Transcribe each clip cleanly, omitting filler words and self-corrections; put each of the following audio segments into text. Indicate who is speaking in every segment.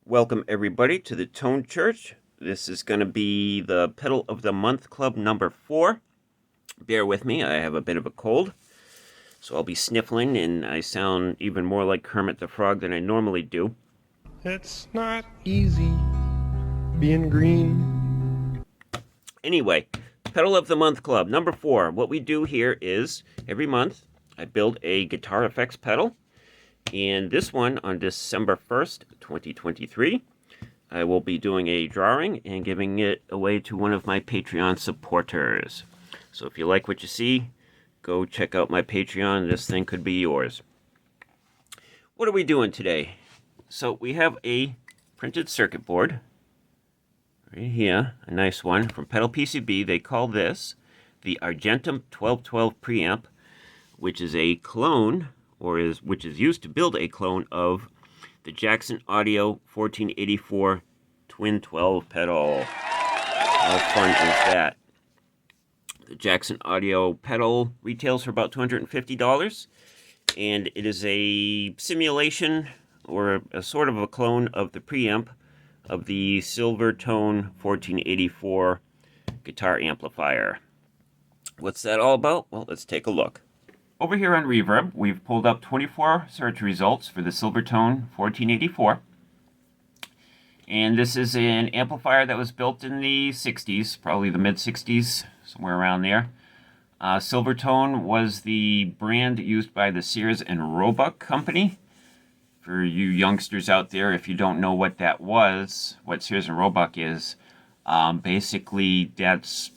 Speaker 1: Welcome everybody to the Tone Church. This is going to be the Pedal of the Month Club number 4. Bear with me, I have a bit of a cold, so I'll be sniffling and I sound even more like Kermit the Frog than I normally do.
Speaker 2: It's not easy being green.
Speaker 1: Anyway, Pedal of the Month Club number 4. What we do here is every month I build a guitar effects pedal. And this one, on December 1st, 2023, I will be doing a drawing and giving it away to one of my Patreon supporters. So if you like what you see, go check out my Patreon. This thing could be yours. What are we doing today? So we have a printed circuit board right here, a nice one from Pedal PCB. They call this the Argentum 1212 Preamp, which is a clone, which is used to build a clone of the Jackson Audio 1484 Twin 12 pedal. How fun is that? The Jackson Audio pedal retails for about $250, and it is a simulation or a sort of a clone of the preamp of the Silvertone 1484 guitar amplifier. What's that all about? Well, let's take a look. Over here on Reverb, we've pulled up 24 search results for the Silvertone 1484. And this is an amplifier that was built in the 60s, probably the mid-60s, somewhere around there. Silvertone was the brand used by the Sears and Roebuck company. For you youngsters out there, if you don't know what that was, what Sears and Roebuck is, basically that's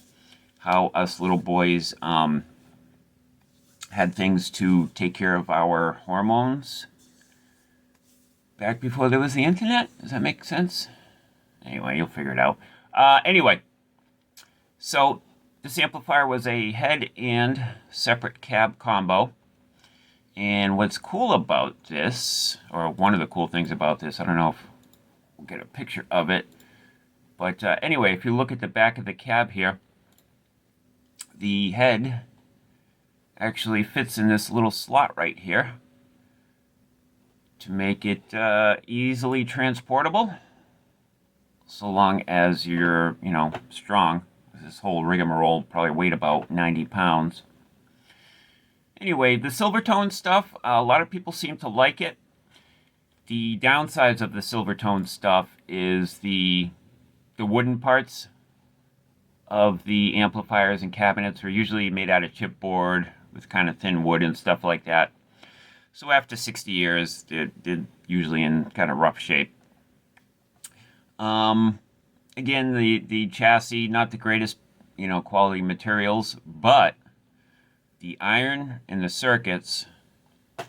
Speaker 1: how us little boys had things to take care of our hormones back before there was the internet. Does that make sense? Anyway, you'll figure it out. Anyway, so this amplifier was a head and separate cab combo. And what's cool about this, or one of the cool things about this, I don't know if we'll get a picture of it, but anyway, if you look at the back of the cab here, the head actually fits in this little slot right here to make it easily transportable, so long as you're, strong. This whole rigmarole probably weighed about 90 pounds. Anyway, the Silvertone stuff, a lot of people seem to like it. The downsides of the Silvertone stuff is the wooden parts of the amplifiers and cabinets are usually made out of chipboard with kind of thin wood and stuff like that. So after 60 years, they're usually in kind of rough shape. Again, the chassis, not the greatest, quality materials, but the iron and the circuits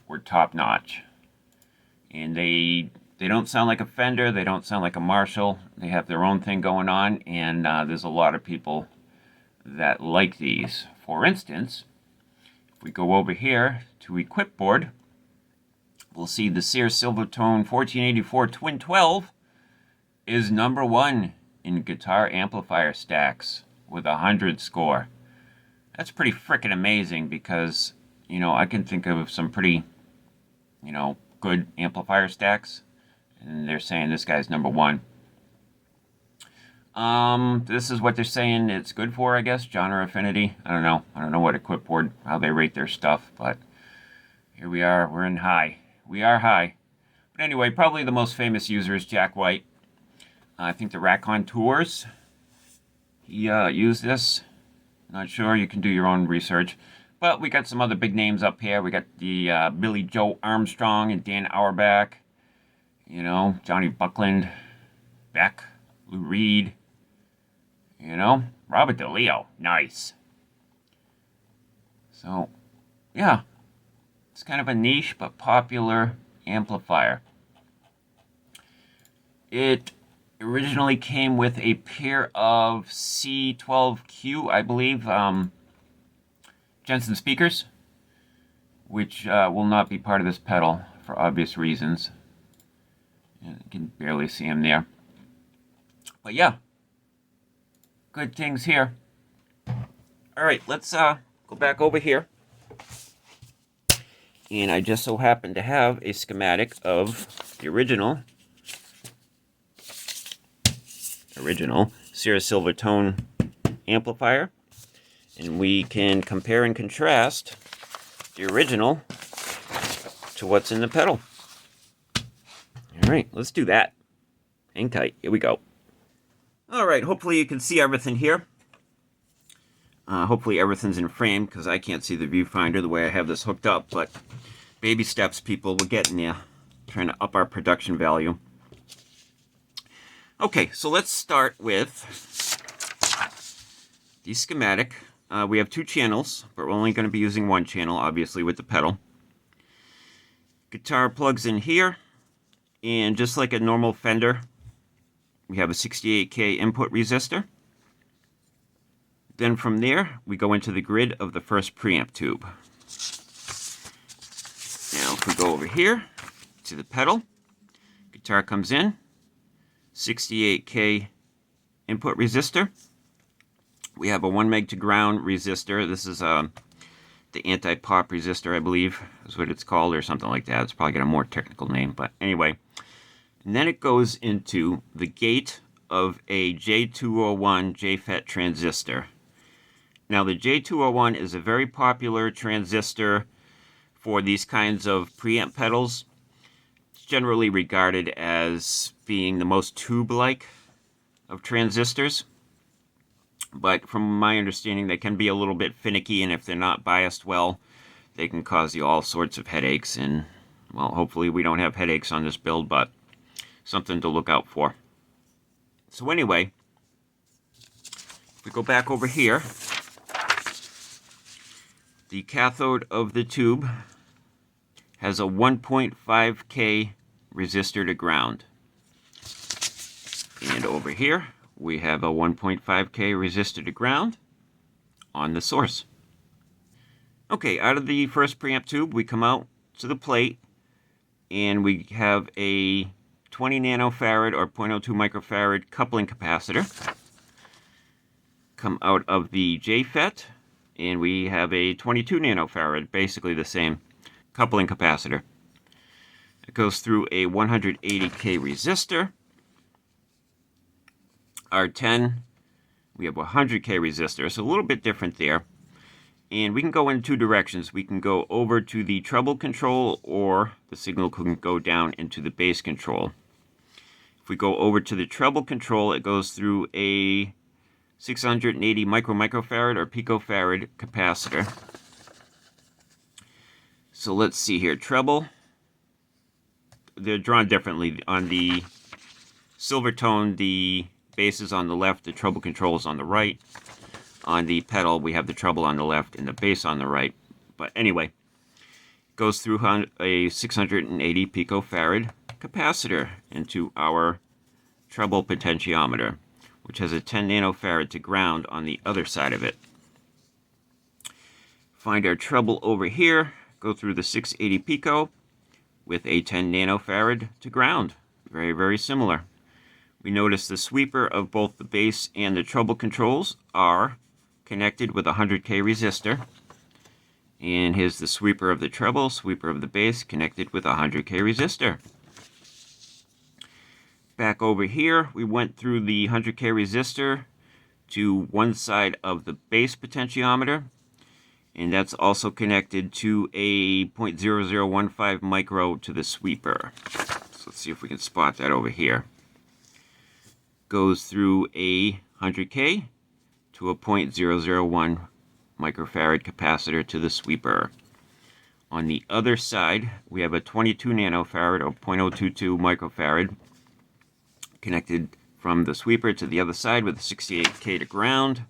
Speaker 1: were top notch. And they don't sound like a Fender, they don't sound like a Marshall. They have their own thing going on, and there's a lot of people that like these. For instance, if we go over here to Equip Board, we'll see the Sears Silvertone 1484 Twin 12 is number 1 in guitar amplifier stacks with a 100 score. That's pretty freaking amazing because, I can think of some pretty, good amplifier stacks, and they're saying this guy's number 1. This is what they're saying it's good for, I guess, genre affinity. I don't know what Equipboard, how they rate their stuff, but here we are, we're in high. We are high. But anyway, probably the most famous user is Jack White. I think the Racon Tours, he used this. Not sure, you can do your own research. But we got some other big names up here. We got the Billy Joe Armstrong and Dan Auerbach. Johnny Buckland, Beck, Lou Reed. Robert DeLeo. Nice. So, yeah. It's kind of a niche but popular amplifier. It originally came with a pair of C12Q, I believe, Jensen speakers, which will not be part of this pedal for obvious reasons. You can barely see them there. But yeah, good things here. All right, let's go back over here. And I just so happen to have a schematic of the original original Series Silvertone amplifier, and we can compare and contrast the original to what's in the pedal. All right, let's do that. Hang tight. Here we go. All right, hopefully you can see everything here. Hopefully everything's in frame because I can't see the viewfinder the way I have this hooked up, but baby steps, people. We're getting there. Trying to up our production value. Okay, so let's start with the schematic. We have 2 channels, but we're only going to be using 1 channel, obviously, with the pedal. Guitar plugs in here, and just like a normal Fender, we have a 68K input resistor. Then from there, we go into the grid of the first preamp tube. Now, if we go over here to the pedal, guitar comes in, 68K input resistor. We have a 1 meg to ground resistor. This is the anti-pop resistor, I believe, is what it's called, or something like that. It's probably got a more technical name, but anyway. And then it goes into the gate of a J201 JFET transistor. Now, the J201 is a very popular transistor for these kinds of preamp pedals. It's generally regarded as being the most tube-like of transistors. But from my understanding, they can be a little bit finicky, and if they're not biased well, they can cause you all sorts of headaches. And, well, hopefully we don't have headaches on this build, but something to look out for. So anyway, if we go back over here, the cathode of the tube has a 1.5K resistor to ground. And over here, we have a 1.5K resistor to ground on the source. Okay, out of the first preamp tube, we come out to the plate, and we have a 20 nanofarad or 0.02 microfarad coupling capacitor. Come out of the JFET, and we have a 22 nanofarad, basically the same coupling capacitor. It goes through a 180K resistor. R10, we have a 100K resistor, so a little bit different there. And we can go in 2 directions. We can go over to the treble control, or the signal can go down into the bass control. If we go over to the treble control, it goes through a 680 microfarad or picofarad capacitor. So let's see here. Treble, they're drawn differently. On the Silvertone, the bass is on the left, the treble control is on the right. On the pedal, we have the treble on the left and the bass on the right. But anyway, it goes through a 680 picofarad capacitor into our treble potentiometer, which has a 10 nanofarad to ground on the other side of it. Find our treble over here, go through the 680 pico with a 10 nanofarad to ground. Very, very similar. We notice the sweeper of both the bass and the treble controls are connected with a 100K resistor. And here's the sweeper of the treble, sweeper of the bass, connected with a 100K resistor. Back over here, we went through the 100K resistor to one side of the bass potentiometer, and that's also connected to a 0.0015 micro to the sweeper. So let's see if we can spot that over here. Goes through a 100K to a 0.001 microfarad capacitor to the sweeper. On the other side, we have a 22 nanofarad or 0.022 microfarad connected from the sweeper to the other side with a 68K to ground,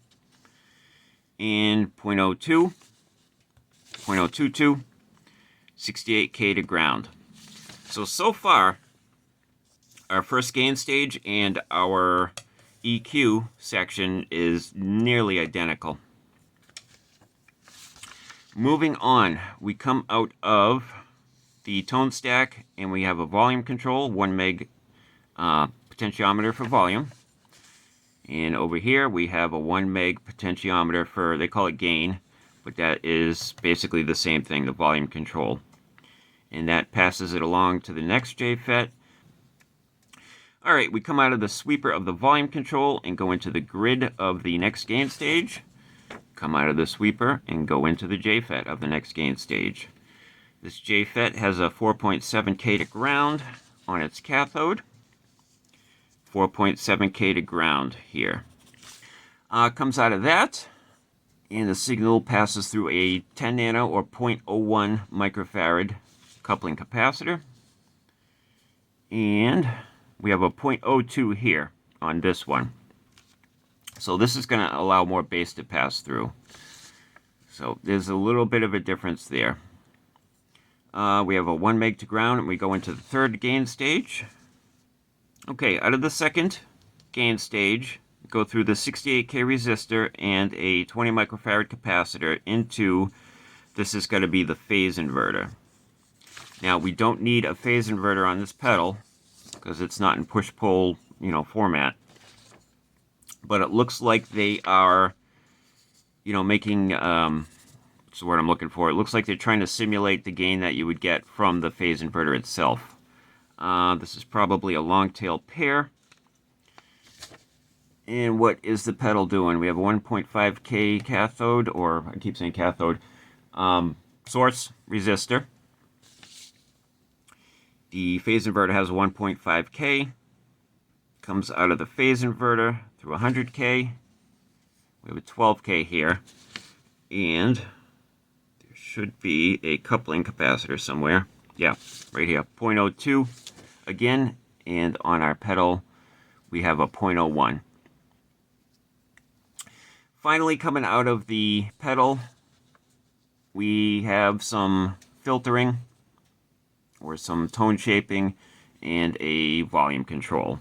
Speaker 1: and 0.02, 0.022, 68K to ground. So far, our first gain stage and our EQ section is nearly identical. Moving on, we come out of the tone stack and we have a volume control, 1 meg potentiometer for volume. And over here we have a 1 meg potentiometer for, they call it gain, but that is basically the same thing, the volume control. And that passes it along to the next JFET. All right, we come out of the sweeper of the volume control and go into the grid of the next gain stage. Come out of the sweeper and go into the JFET of the next gain stage. This JFET has a 4.7K to ground on its cathode. 4.7K to ground here. Comes out of that, and the signal passes through a 10 nano or 0.01 microfarad coupling capacitor. And we have a 0.02 here on this one. So this is going to allow more bass to pass through. So there's a little bit of a difference there. We have a 1 meg to ground, and we go into the third gain stage. Okay, out of the second gain stage, go through the 68K resistor and a 20 microfarad capacitor into, this is going to be the phase inverter. Now, we don't need a phase inverter on this pedal because it's not in push-pull, format. But it looks like they are, making, what's the word I'm looking for? It looks like they're trying to simulate the gain that you would get from the phase inverter itself. This is probably a long-tail pair. And what is the pedal doing? We have a 1.5K cathode, or I keep saying cathode, source resistor. The phase inverter has a 1.5K. Comes out of the phase inverter through 100K. We have a 12K here. And there should be a coupling capacitor somewhere. Yeah, right here, 0.02 again. And on our pedal, we have a 0.01. Finally, coming out of the pedal, we have some filtering or some tone shaping and a volume control.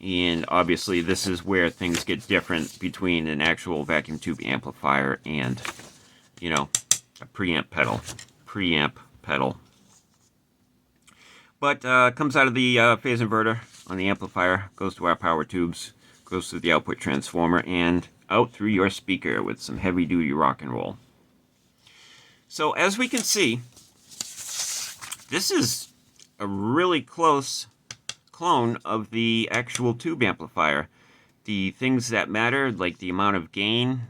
Speaker 1: And obviously this is where things get different between an actual vacuum tube amplifier and, a preamp pedal. But comes out of the phase inverter on the amplifier, goes to our power tubes, goes through the output transformer, and out through your speaker with some heavy-duty rock and roll. So as we can see, this is a really close clone of the actual tube amplifier. The things that matter, like the amount of gain,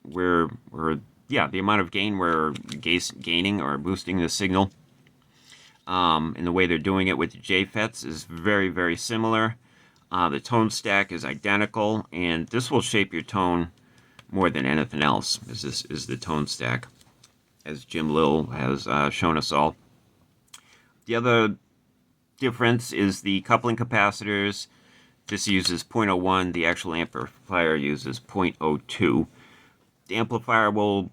Speaker 1: the amount of gain we're gaining or boosting the signal, and the way they're doing it with the JFETs is very, very similar. The tone stack is identical, and this will shape your tone more than anything else. This is the tone stack, as Jim Lill has shown us all. The other difference is the coupling capacitors. This uses 0.01. The actual amplifier uses 0.02. The amplifier will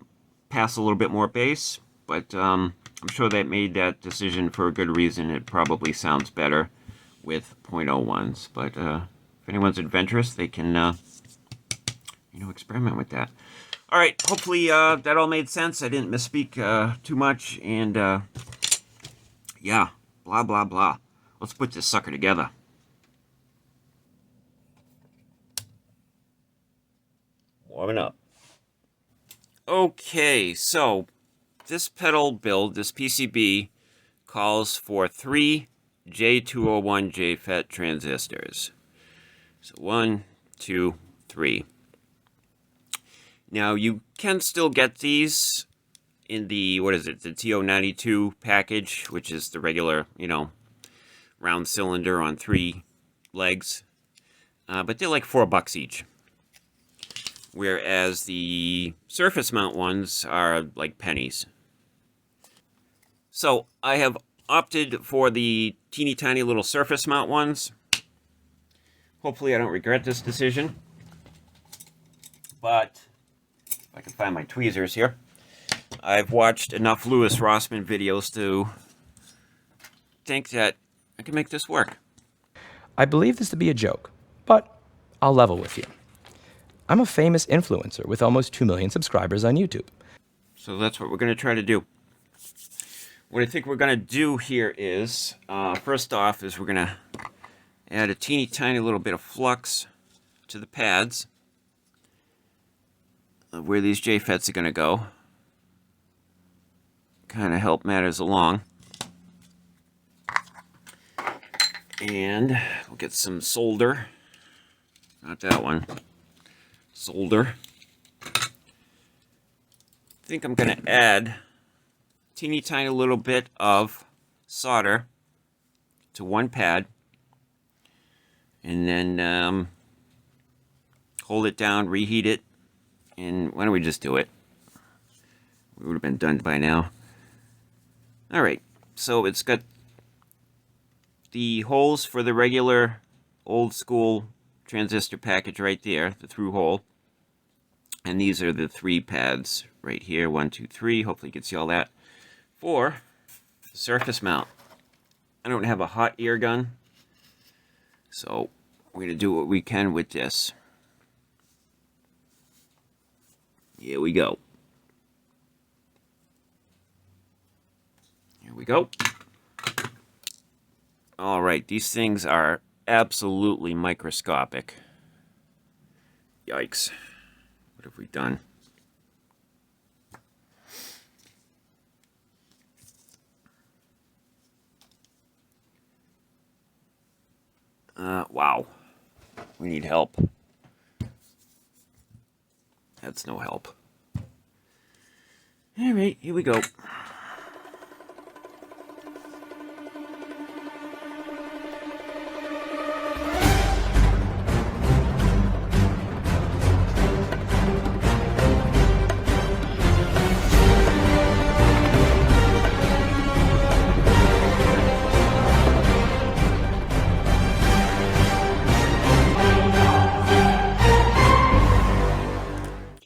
Speaker 1: pass a little bit more bass, but I'm sure they made that decision for a good reason. It probably sounds better with 0.01s, but if anyone's adventurous, they can experiment with that. All right, hopefully that all made sense. I didn't misspeak too much, and yeah, blah blah blah. Let's put this sucker together. Warming up. Okay, so this pedal build, this PCB, calls for 3 J201 JFET transistors. So 1, 2, 3. Now you can still get these in the, the TO92 package, which is the regular, round cylinder on 3 legs. But they're like $4 each. Whereas the surface mount ones are like pennies. So I have opted for the teeny tiny little surface mount ones. Hopefully I don't regret this decision. But if I can find my tweezers here. I've watched enough Louis Rossmann videos to think that I can make this work.
Speaker 3: I believe this to be a joke, but I'll level with you. I'm a famous influencer with almost 2 million subscribers on YouTube.
Speaker 1: So that's what we're going to try to do. What I think we're going to do here is, first off, is we're going to add a teeny tiny little bit of flux to the pads of where these JFETs are going to go. Kind of help matters along. And we'll get some solder. Not that one. Solder. I think I'm going to add a teeny tiny little bit of solder to one pad. And then hold it down, reheat it. And why don't we just do it? We would have been done by now. Alright, so it's got the holes for the regular old school transistor package right there, the through hole. And these are the 3 pads right here, 1, 2, 3. Hopefully you can see all that. For the surface mount. I don't have a hot ear gun, so we're going to do what we can with this. Here we go. Here we go. All right, these things are absolutely microscopic. Yikes. What have we done? Wow. We need help. That's no help. All right, here we go.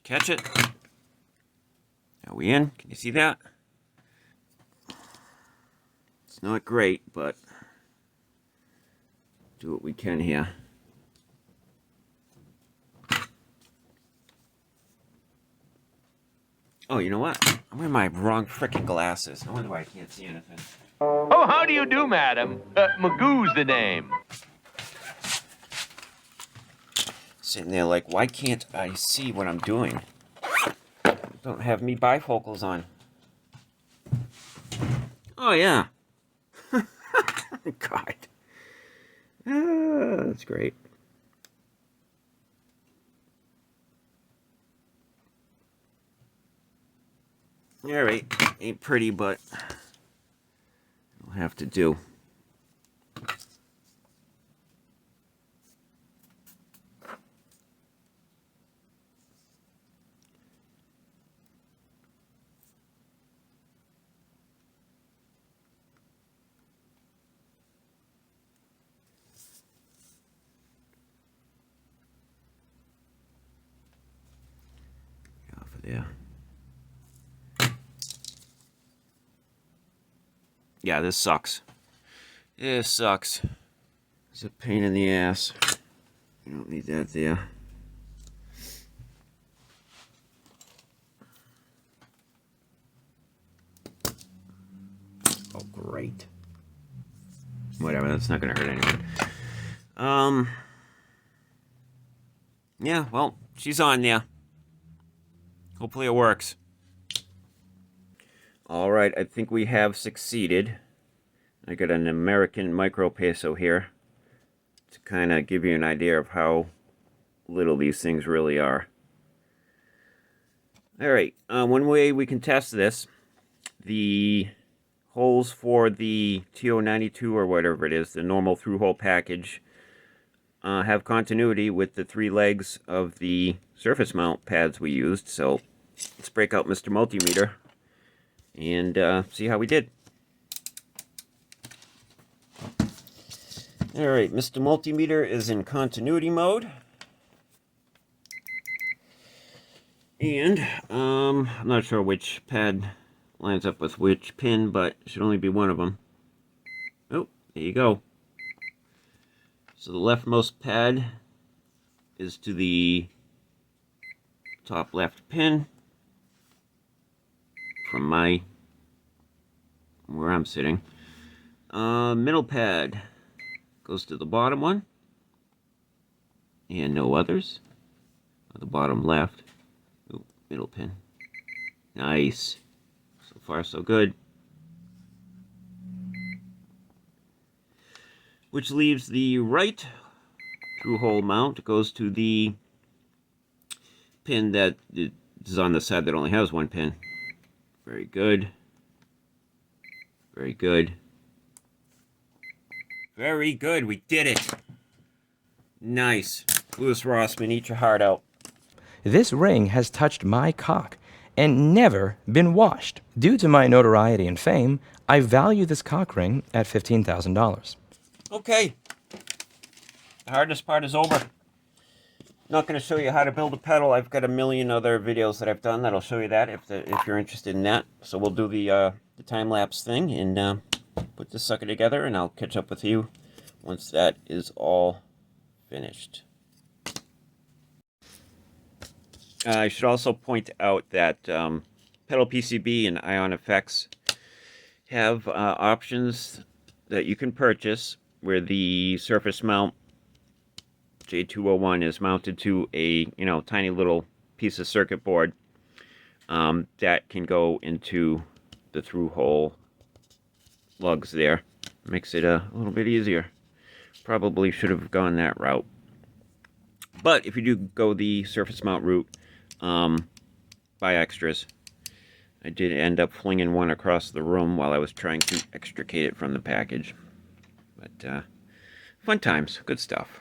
Speaker 1: Catch it? Are we in? Can you see that? It's not great, but do what we can here. Oh, you know what? I'm wearing my wrong frickin' glasses. No wonder why I can't see anything.
Speaker 4: Oh, how do you do, madam? Magoo's the name.
Speaker 1: Sitting there like, why can't I see what I'm doing? Don't have me bifocals on. Oh, yeah. God. That's great. Alright. Ain't pretty, but it'll have to do. Yeah. Yeah, this sucks. This sucks. It's a pain in the ass. You don't need that there. Oh, great. Whatever, that's not gonna hurt anyone. Yeah, well, she's on there. Hopefully it works. All right, I think we have succeeded. I got an American micro peso here to kind of give you an idea of how little these things really are. All right, one way we can test this, the holes for the TO92 or whatever it is, the normal through-hole package, have continuity with the 3 legs of the surface mount pads we used. So let's break out Mr. Multimeter and see how we did. Alright, Mr. Multimeter is in continuity mode. And I'm not sure which pad lines up with which pin, but it should only be one of them. Oh, there you go. So the leftmost pad is to the top left pin from where I'm sitting. Middle pad goes to the bottom one and no others. The bottom left. Ooh, middle pin. Nice. So far so good. which leaves the right through hole mount. It goes to the pin that is on the side that only has one pin. Very good. Very good. Very good. We did it. Nice. Louis Rossman, eat your heart out.
Speaker 3: This ring has touched my cock and never been washed. Due to my notoriety and fame, I value this cock ring at $15,000.
Speaker 1: Okay. The hardest part is over. Not going to show you how to build a pedal. I've got a million other videos that I've done that'll show you that if you're interested in that. So we'll do the time-lapse thing and put this sucker together, and I'll catch up with you once that is all finished. I should also point out that Pedal PCB and Ion Effects have options that you can purchase where the surface mount J201 is mounted to a tiny little piece of circuit board that can go into the through hole lugs there. Makes it a little bit easier. Probably should have gone that route. But if you do go the surface mount route, buy extras. I did end up flinging one across the room while I was trying to extricate it from the package. But fun times, good stuff.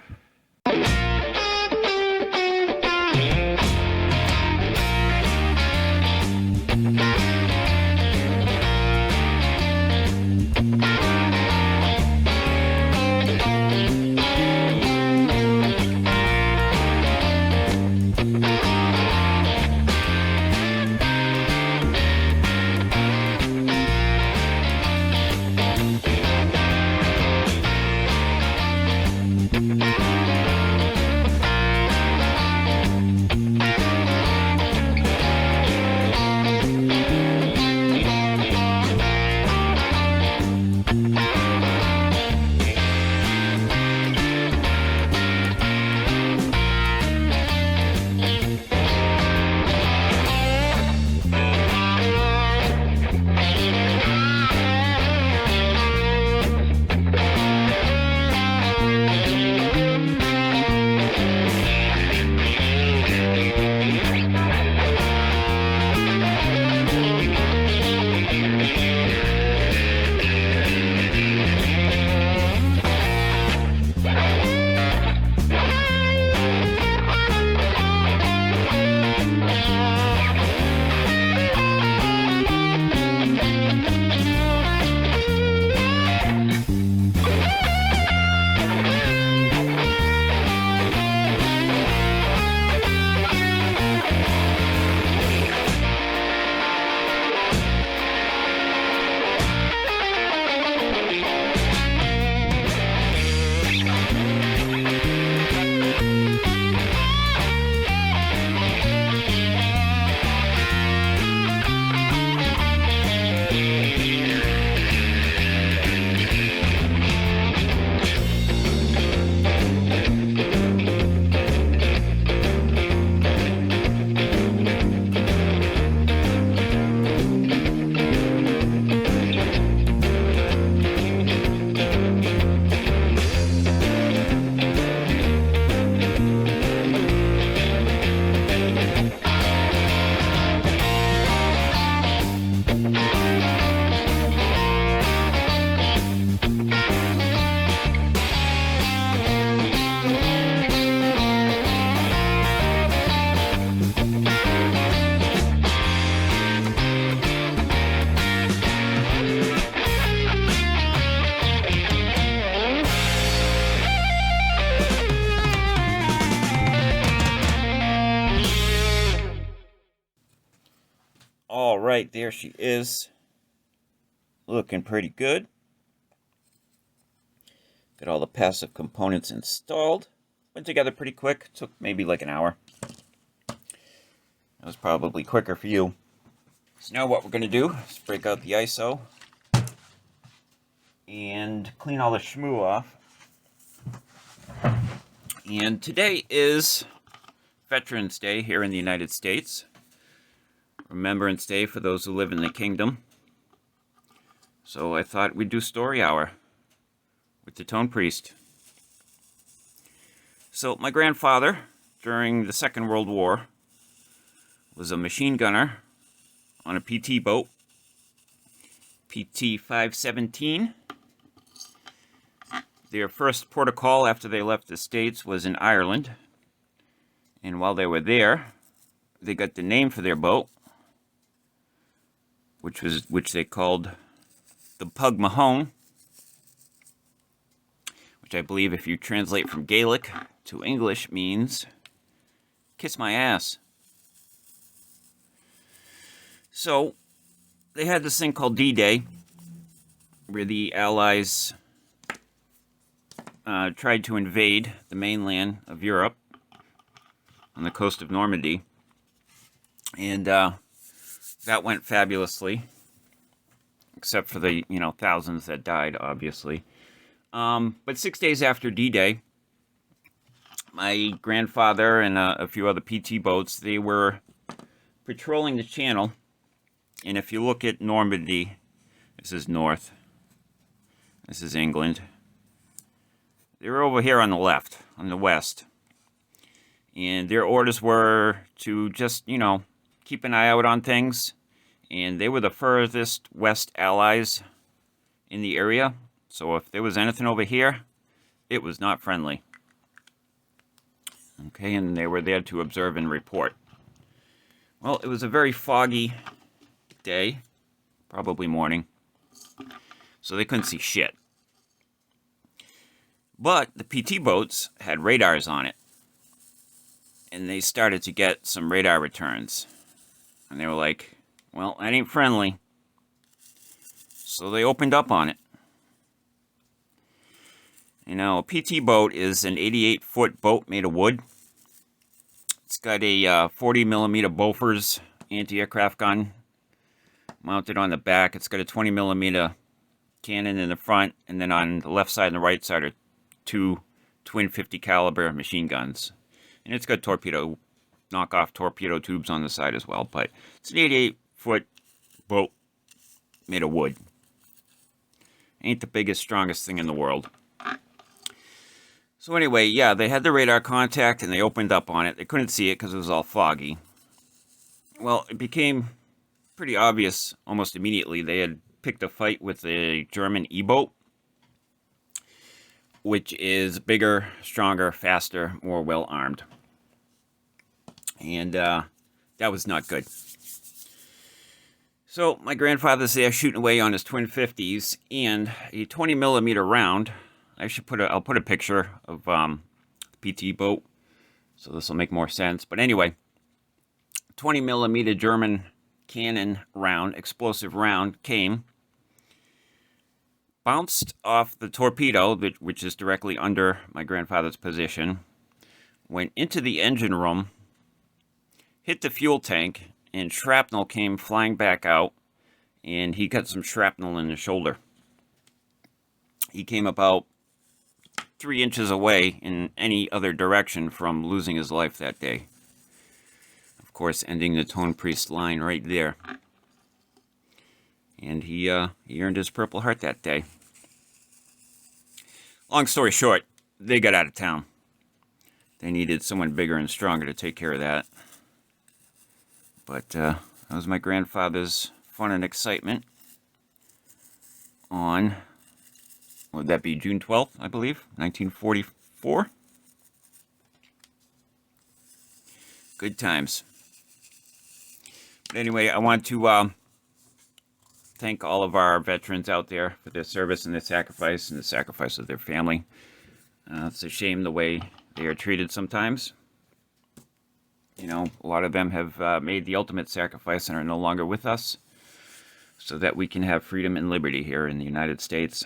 Speaker 1: All right, there she is. Looking pretty good. Got all the passive components installed. Went together pretty quick. Took maybe like an hour. That was probably quicker for you. So now what we're going to do is break out the ISO and clean all the schmoo off. And today is Veterans Day here in the United States. Remembrance Day for those who live in the kingdom. So I thought we'd do Story Hour with the Tone Priest. So my grandfather, during the Second World War, was a machine gunner on a PT boat, PT 517. Their first port of call after they left the States was in Ireland. And while they were there, they got the name for their boat, which they called the Pug Mahone, which I believe if you translate from Gaelic to English means kiss my ass. So they had this thing called D-Day, where the Allies tried to invade the mainland of Europe on the coast of Normandy. And that went fabulously, except for the, thousands that died, obviously. But 6 days after D-Day, my grandfather and a few other PT boats, they were patrolling the channel. And if you look at Normandy, this is north, this is England. They were over here on the left, on the west. And their orders were to just, keep an eye out on things. And they were the furthest west allies in the area. So if there was anything over here, it was not friendly. Okay, and they were there to observe and report. Well, it was a very foggy day, probably morning. So they couldn't see shit. But the PT boats had radars on it. And they started to get some radar returns. And they were like, well, that ain't friendly. So they opened up on it. A PT boat is an 88-foot boat made of wood. It's got a 40 millimeter Bofors anti-aircraft gun mounted on the back. It's got a 20 millimeter cannon in the front, and then on the left side and the right side are two twin 50 caliber machine guns. And it's got knockoff torpedo tubes on the side as well. But it's an 88-foot boat made of wood. Ain't the biggest, strongest thing in the world. So anyway, yeah, they had the radar contact and they opened up on it. They couldn't see it because it was all foggy. Well, it became pretty obvious almost immediately. They had picked a fight with a German E-boat, which is bigger, stronger, faster, more well-armed. And that was not good. So my grandfather's there shooting away on his twin 50s, and a 20 millimeter round. I'll put a picture of the PT boat, so this will make more sense. But anyway, 20 millimeter German cannon round, explosive round, came, bounced off the torpedo, which is directly under my grandfather's position, went into the engine room, hit the fuel tank, and shrapnel came flying back out, and he got some shrapnel in his shoulder. He came about 3 inches away in any other direction from losing his life that day. Of course, ending the Tone Priest line right there. And he earned his Purple Heart that day. Long story short, they got out of town. They needed someone bigger and stronger to take care of that. But that was my grandfather's fun and excitement on, would that be June 12th, I believe, 1944? Good times. But anyway, I want to thank all of our veterans out there for their service and their sacrifice and the sacrifice of their family. It's a shame the way they are treated sometimes. A lot of them have made the ultimate sacrifice and are no longer with us, so that we can have freedom and liberty here in the United States.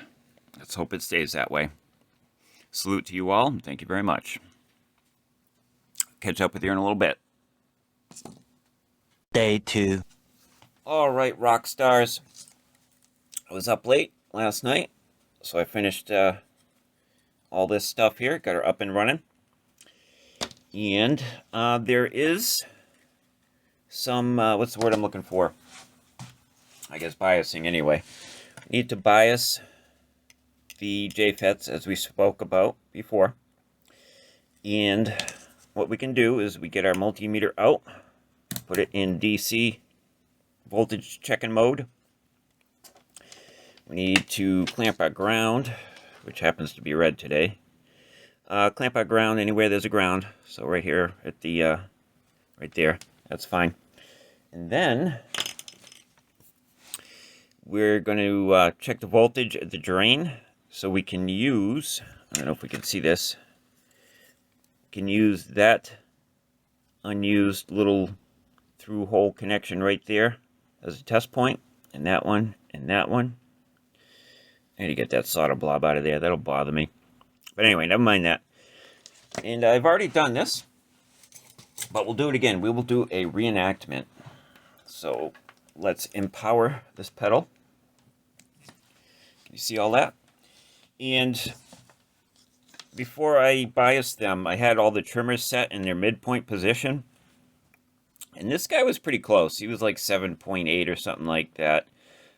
Speaker 1: Let's hope it stays that way. Salute to you all, and thank you very much. Catch up with you in a little bit.
Speaker 5: Day 2.
Speaker 1: All right, rock stars. I was up late last night, so I finished all this stuff here. Got her up and running. And there is some, what's the word I'm looking for? I guess biasing anyway. Need to bias the JFETs as we spoke about before. And what we can do is we get our multimeter out, put it in DC voltage checking mode. We need to clamp our ground, which happens to be red today. Clamp our ground anywhere there's a ground. So right here at the, right there, that's fine. And then we're going to check the voltage at the drain so we can use, I don't know if we can see this, can use that unused little through hole connection right there as a test point, and that one, and that one. I need to get that solder blob out of there. That'll bother me. But anyway, never mind that. And I've already done this, but we'll do it again. We will do a reenactment. So let's empower this pedal. Can you see all that? And before I biased them, I had all the trimmers set in their midpoint position. And this guy was pretty close. He was like 7.8 or something like that.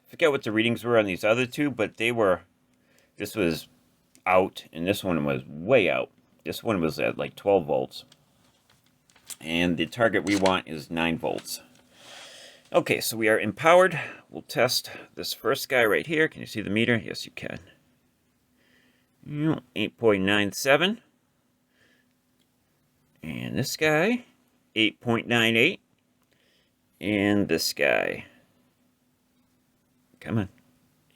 Speaker 1: I forget what the readings were on these other two, but they were, this was out, and this one was way out. This one was at like 12 volts. And the target we want is 9 volts. Okay, so we are empowered. We'll test this first guy right here. Can you see the meter? Yes, you can. 8.97. And this guy, 8.98. And this guy, come on,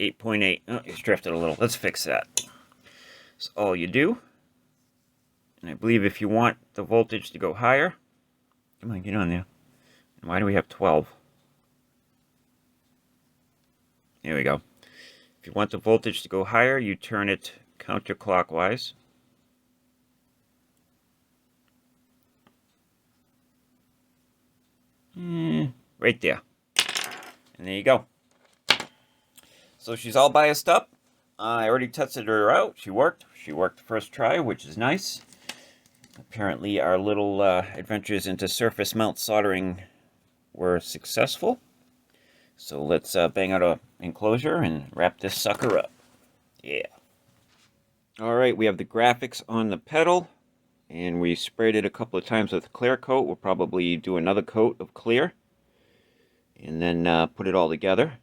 Speaker 1: 8.8. Oh, he's drifted a little. Let's fix that. So all you do, and I believe if you want the voltage to go higher, come on, get on there. And why do we have 12? There we go. If you want the voltage to go higher, you turn it counterclockwise. Right there. And there you go. So she's all biased up. I already tested her out. She worked. She worked the first try, which is nice. Apparently our little adventures into surface mount soldering were successful. So let's bang out an enclosure and wrap this sucker up. Yeah. Alright, we have the graphics on the pedal. And we sprayed it a couple of times with clear coat. We'll probably do another coat of clear. And then put it all together.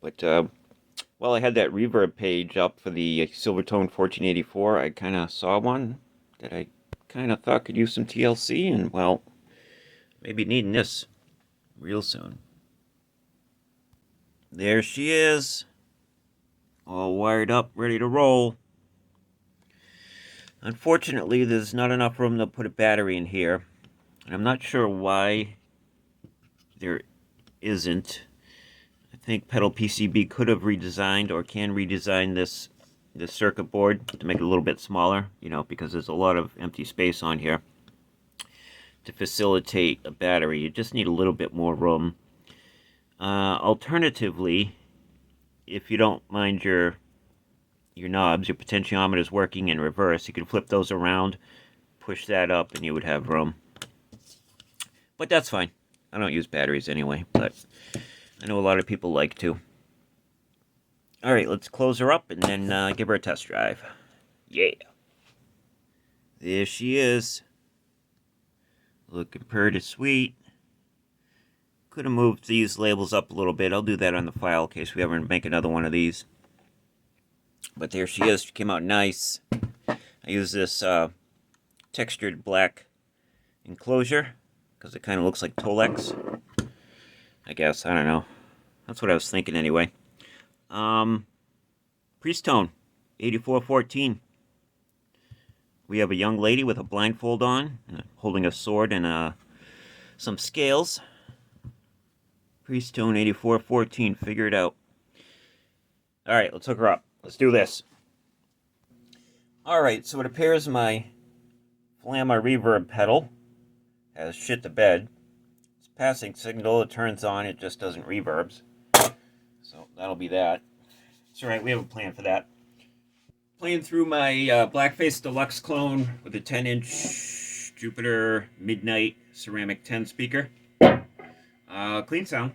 Speaker 1: But, well, I had that reverb page up for the Silvertone 1484. I kind of saw one that I kind of thought could use some TLC. And, well, maybe needing this real soon. There she is. All wired up, ready to roll. Unfortunately, there's not enough room to put a battery in here. And I'm not sure why there isn't. I think Pedal PCB could have redesigned or can redesign this circuit board to make it a little bit smaller, you know, because there's a lot of empty space on here to facilitate a battery. You just need a little bit more room. Alternatively, if you don't mind your knobs, your potentiometer is working in reverse, you could flip those around, push that up, and you would have room. But that's fine. I don't use batteries anyway, but I know a lot of people like to. Alright, let's close her up and then give her a test drive. Yeah. There she is. Looking pretty sweet. Could have moved these labels up a little bit. I'll do that on the file in case we ever make another one of these. But there she is. She came out nice. I use this textured black enclosure because it kind of looks like Tolex. I guess. I don't know. That's what I was thinking anyway. Preamp 8414. We have a young lady with a blindfold on, holding a sword and some scales. Preamp 8414. Figure it out. Alright, let's hook her up. Let's do this. Alright, so it appears my Flamma reverb pedal has shit the bed. It's passing signal, it turns on, it just doesn't reverbs. So that'll be that. It's alright, we have a plan for that. Playing through my Blackface Deluxe clone with a 10-inch Jupiter Midnight Ceramic 10 speaker. Clean sound.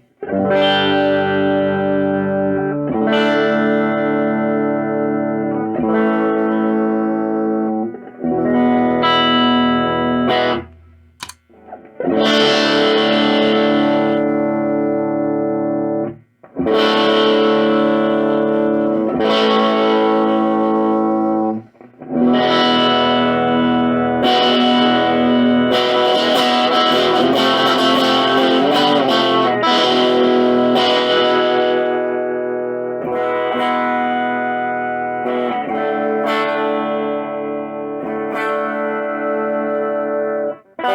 Speaker 1: So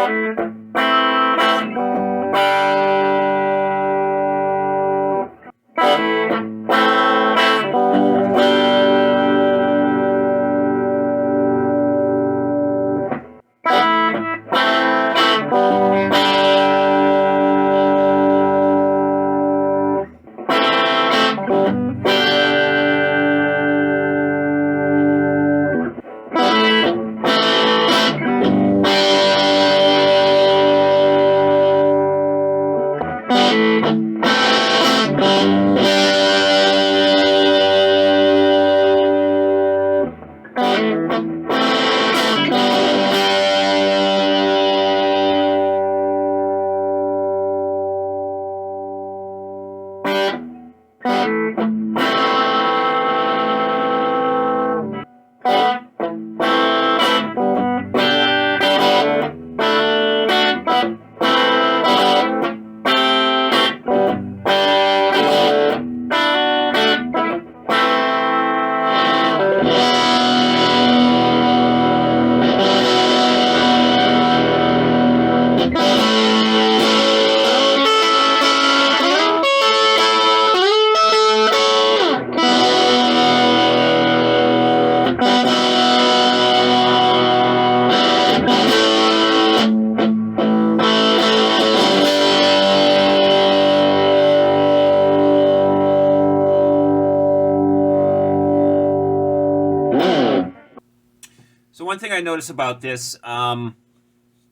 Speaker 1: one thing I notice about this, a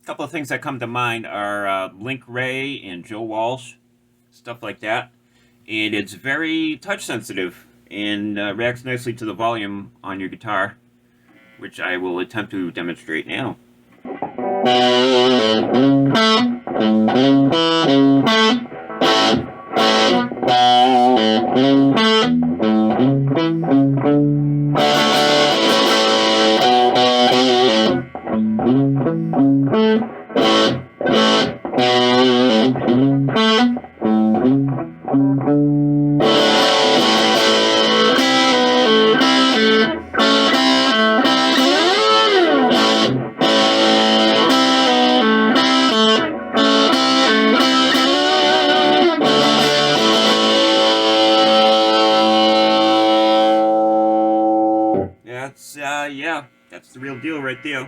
Speaker 1: couple of things that come to mind are Link Ray and Joe Walsh, stuff like that. And it's very touch sensitive and reacts nicely to the volume on your guitar, which I will attempt to demonstrate now. Yeah, that's the real deal right there.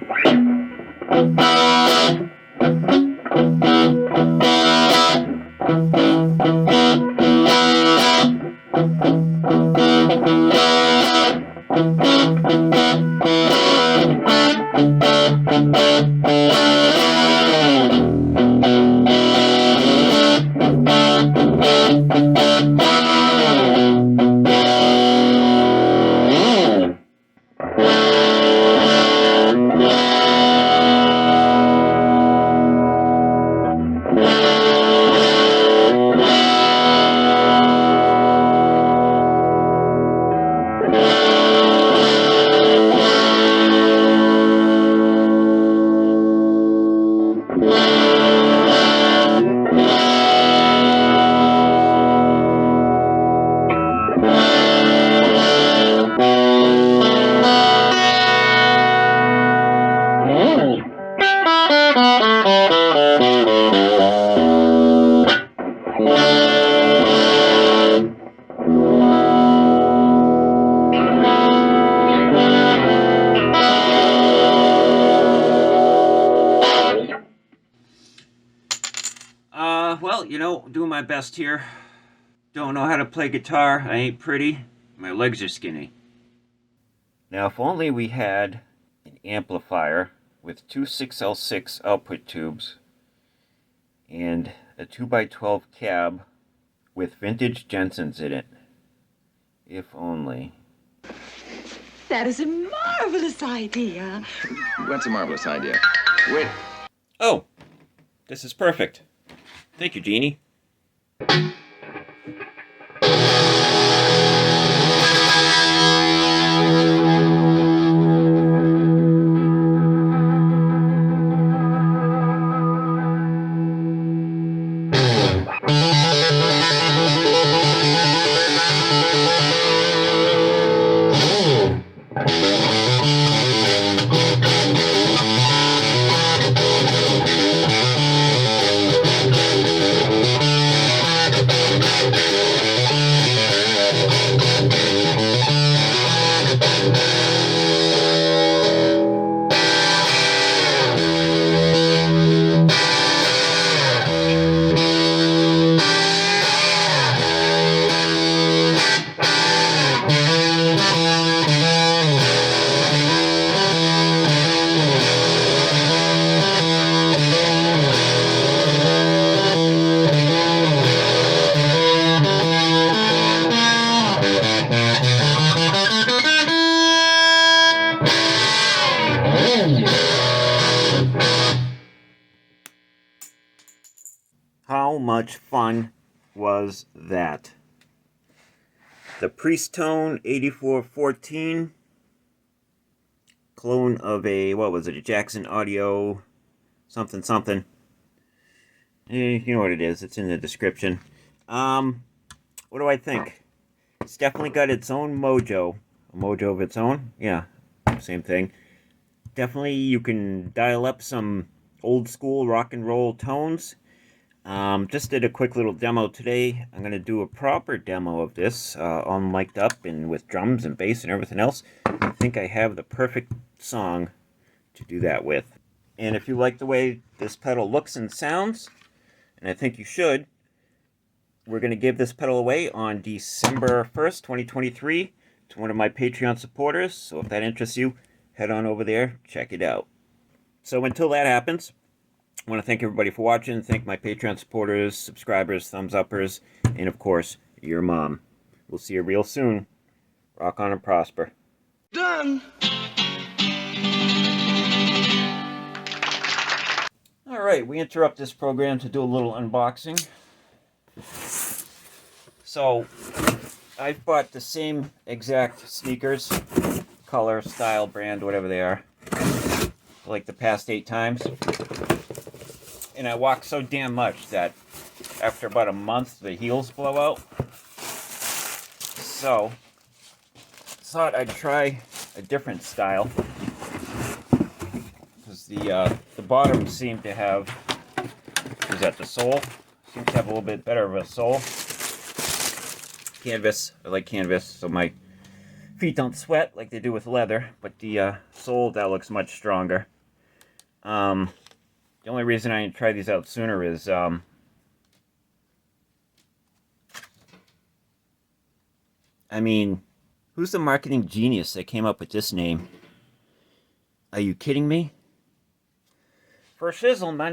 Speaker 1: Well, you know, doing my best here. Don't know how to play guitar. I ain't pretty. My legs are skinny. Now, if only we had an amplifier with two 6L6 output tubes and a 2x12 cab with vintage Jensens in it. If only.
Speaker 5: That is a marvelous idea.
Speaker 6: What's a marvelous idea? Wait.
Speaker 1: Oh, this is perfect. Thank you, Jeannie. much fun was that? The Preamp 8414, clone of a, what was it, a Jackson Audio something something. You know what it is, it's in the description. What do I think? It's definitely got its own mojo. A mojo of its own? Yeah, same thing. Definitely you can dial up some old school rock and roll tones. Just did a quick little demo today. I'm going to do a proper demo of this, all mic'd up and with drums and bass and everything else. I think I have the perfect song to do that with. And if you like the way this pedal looks and sounds, and I think you should, we're going to give this pedal away on December 1st, 2023 to one of my Patreon supporters. So if that interests you, head on over there, check it out. So until that happens, I want to thank everybody for watching. Thank my Patreon supporters, subscribers, thumbs uppers, and of course, your mom. We'll see you real soon. Rock on and prosper.
Speaker 7: Done.
Speaker 1: All right, we interrupt this program to do a little unboxing. So, I've bought the same exact sneakers, color, style, brand, whatever they are, like the past 8 times. And I walk so damn much that after about a month, the heels blow out. So, thought I'd try a different style. Because the bottoms seem to have, is that the sole? Seems to have a little bit better of a sole. Canvas, I like canvas, so my feet don't sweat like they do with leather. But the sole, that looks much stronger. The only reason I didn't try these out sooner is, I mean, who's the marketing genius that came up with this name? Are you kidding me? For shizzle, my